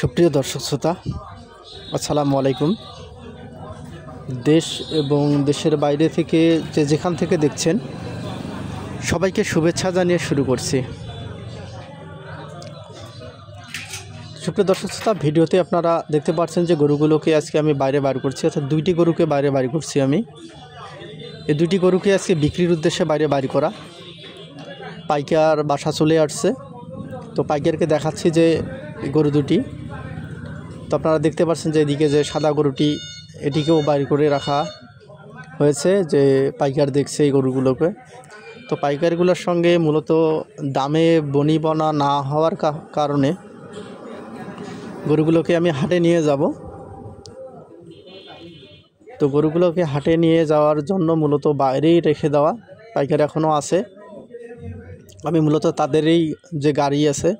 সুপ্রিয় দর্শক শ্রোতা, আসসালামু আলাইকুম। দেশ এবং দেশের বাইরে থেকে যেখান থেকে দেখছেন সবাইকে শুভেচ্ছা জানিয়ে শুরু করছি। সুপ্রিয় দর্শক শ্রোতা, ভিডিওতে আপনারা দেখতে পাচ্ছেন যে গরুগুলোকে আজকে আমি বাইরে বার করছি, অর্থাৎ দুইটি গরুকে বাইরে বার করছি আমি। এই দুইটি গরুকে আজকে বিক্রির উদ্দেশ্যে বাইরে বার করা। পাইকার বাসা চলে আসছে, তো পাইকারকে দেখাচ্ছি যে গরু দুটি। তো আপনারা দেখতে পাচ্ছেন যে এদিকে যে সাদা গরুটি, এটিকেও বাইর করে রাখা হয়েছে, যে পাইকার দেখছে এই গরুগুলোকে। তো পাইকারগুলোর সঙ্গে মূলত দামে বনিবনা না হওয়ার কারণে গরুগুলোকে আমি হাটে নিয়ে যাব। তো গরুগুলোকে হাটে নিয়ে যাওয়ার জন্য মূলত বাইরেই রেখে দেওয়া। পাইকার এখনও আছে, আমি মূলত তাদেরই যে গাড়ি আছে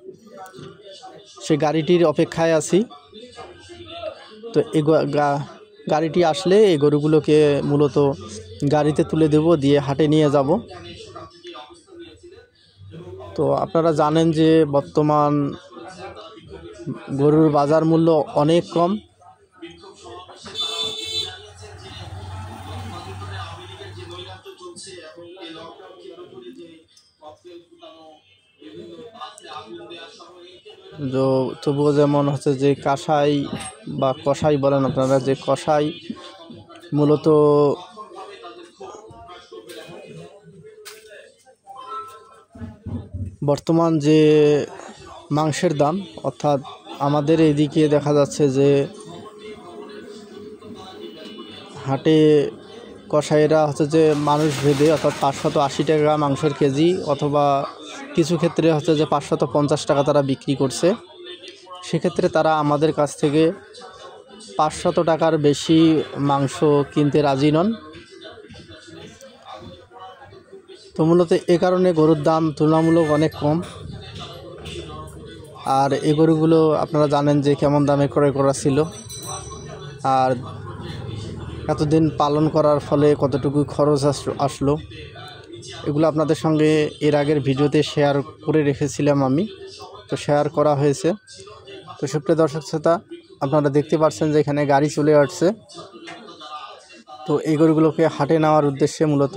সেই গাড়িটির অপেক্ষায় আছি। তো এই গাড়িটি আসলে এই গরুগুলোকে মূলত গাড়িতে তুলে দেব, দিয়ে হাটে নিয়ে যাব। তো আপনারা জানেন যে বর্তমান গরুর বাজার মূল্য অনেক কম। তবুও যেমন হচ্ছে যে কাঁসাই বা কষাই বলেন আপনারা, যে কষাই মূলত বর্তমান যে মাংসের দাম, অর্থাৎ আমাদের এইদিকে দেখা যাচ্ছে যে হাটে কষাইরা হচ্ছে যে মানুষ ভেদে, অর্থাৎ 580 টাকা মাংসের কেজি, অথবা কিছু ক্ষেত্রে হচ্ছে যে 550 টাকা তারা বিক্রি করছে। সেক্ষেত্রে তারা আমাদের কাছ থেকে 500 টাকার বেশি মাংস কিনতে রাজি নন। তো মূলত এ কারণে গরুর দাম তুলনামূলক অনেক কম। আর এই গরুগুলো আপনারা জানেন যে কেমন দামে ক্রয় করা ছিল, আর এতদিন পালন করার ফলে কতটুকু খরচ আসলো, এগুলো আপনাদের সঙ্গে এর আগের ভিডিওতে শেয়ার করে রেখেছিলাম আমি। তো শেয়ার করা হয়েছে। তো সুপ্রিয় দর্শক শ্রোতা, আপনারা দেখতে পাচ্ছেন যে এখানে গাড়ি চলে আসছে। তো এই গরুগুলোকে হাটে নেওয়ার উদ্দেশ্যে মূলত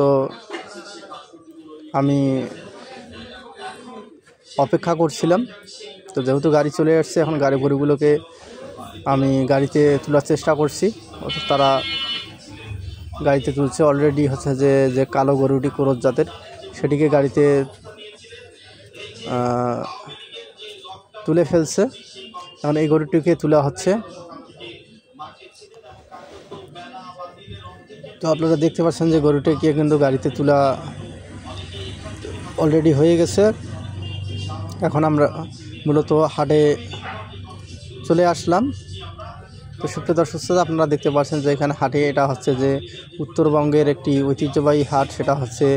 আমি অপেক্ষা করছিলাম। তো যেহেতু গাড়ি চলে আসছে, এখন গরুগুলোকে আমি গাড়িতে তোলার চেষ্টা করছি। অর্থাৎ তারা গাড়িতে তুলছে। অলরেডি হচ্ছে যে কালো গরুটি ক্রোধ জাতের, সেটিকে গাড়িতে তুলে ফেলছে। এখন এই গরুটিকে তোলা হচ্ছে। তো আপনারা দেখতে পাচ্ছেন যে গরুটিকে কিন্তু গাড়িতে তোলা অলরেডি হয়ে গেছে। এখন আমরা মূলত হাটে চলে আসলাম। তো সুপ্রিয় দর্শক শ্রোতা, আপনারা দেখতে পাচ্ছেন যে এখানে হাটে, এটা হচ্ছে যে উত্তরবঙ্গের একটি ঐতিহ্যবাহী হাট। সেটা হচ্ছে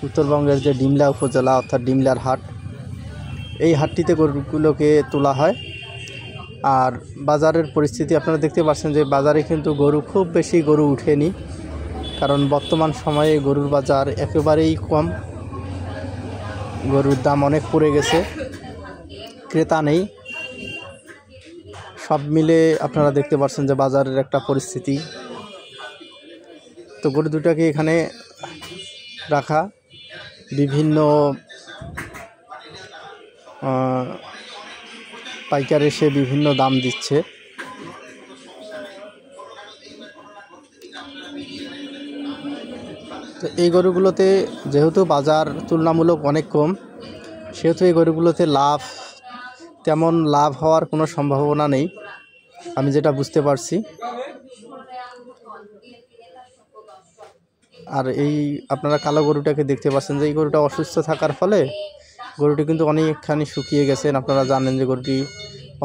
উত্তরবঙ্গের যে ডিমলা উপজেলা, অর্থাৎ ডিমলার হাট। এই হাটটিতে গরুগুলোকে তোলা হয়। আর বাজারের পরিস্থিতি আপনারা দেখতে পাচ্ছেন যে বাজারে কিন্তু খুব বেশি গরু উঠেনি, কারণ বর্তমান সময়ে গরুর বাজার একেবারেই কম। গরুর দাম অনেক পড়ে গেছে, ক্রেতা নেই। সব মিলে আপনারা দেখতে পাচ্ছেন যে বাজারের একটা পরিস্থিতি। তো গরু দুটাকে এখানে রাখা, বিভিন্ন পাইকার এসে বিভিন্ন দাম দিচ্ছে। তো এই গরুগুলোতে যেহেতু বাজার তুলনামূলক অনেক কম, সেহেতু এই গরুগুলোতে তেমন লাভ হওয়ার কোনো সম্ভাবনা নেই, আমি যেটা বুঝতে পারছি। আর এই আপনারা কালো গরুটাকে দেখতে পাচ্ছেন যে এই গরুটা অসুস্থ থাকার ফলে গরুটি কিন্তু অনেকখানি শুকিয়ে গেছেন। আপনারা জানেন যে গরুটি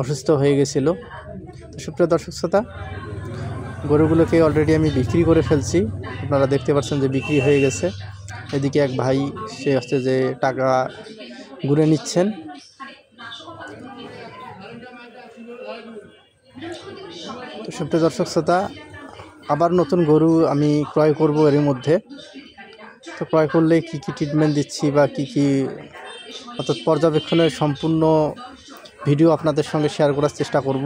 অসুস্থ হয়ে গেছিল। তো সুপ্রিয় দর্শক শ্রোতা, গরুগুলোকে অলরেডি আমি বিক্রি করে ফেলছি। আপনারা দেখতে পাচ্ছেন যে বিক্রি হয়ে গেছে। এদিকে এক ভাই, সে হচ্ছে যে টাকা গুনে নিচ্ছেন। তো সুপ্রিয় দর্শক শ্রোতা, আবার নতুন গরু আমি ক্রয় করব এর মধ্যে। তো ক্রয় করলে কি কি ট্রিটমেন্ট দিচ্ছি বা কি কি, অর্থাৎ পর্যবেক্ষণের সম্পূর্ণ ভিডিও আপনাদের সঙ্গে শেয়ার করার চেষ্টা করব।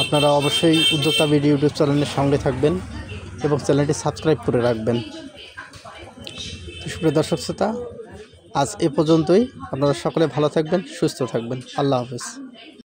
আপনারা অবশ্যই উদ্যোক্তা ভিডিও ইউটিউব চ্যানেলের সঙ্গে থাকবেন এবং চ্যানেলটি সাবস্ক্রাইব করে রাখবেন। সুপ্রিয় দর্শক শ্রোতা, আজ এ পর্যন্তই। আপনারা সকলে ভালো থাকবেন, সুস্থ থাকবেন। আল্লাহ হাফেজ।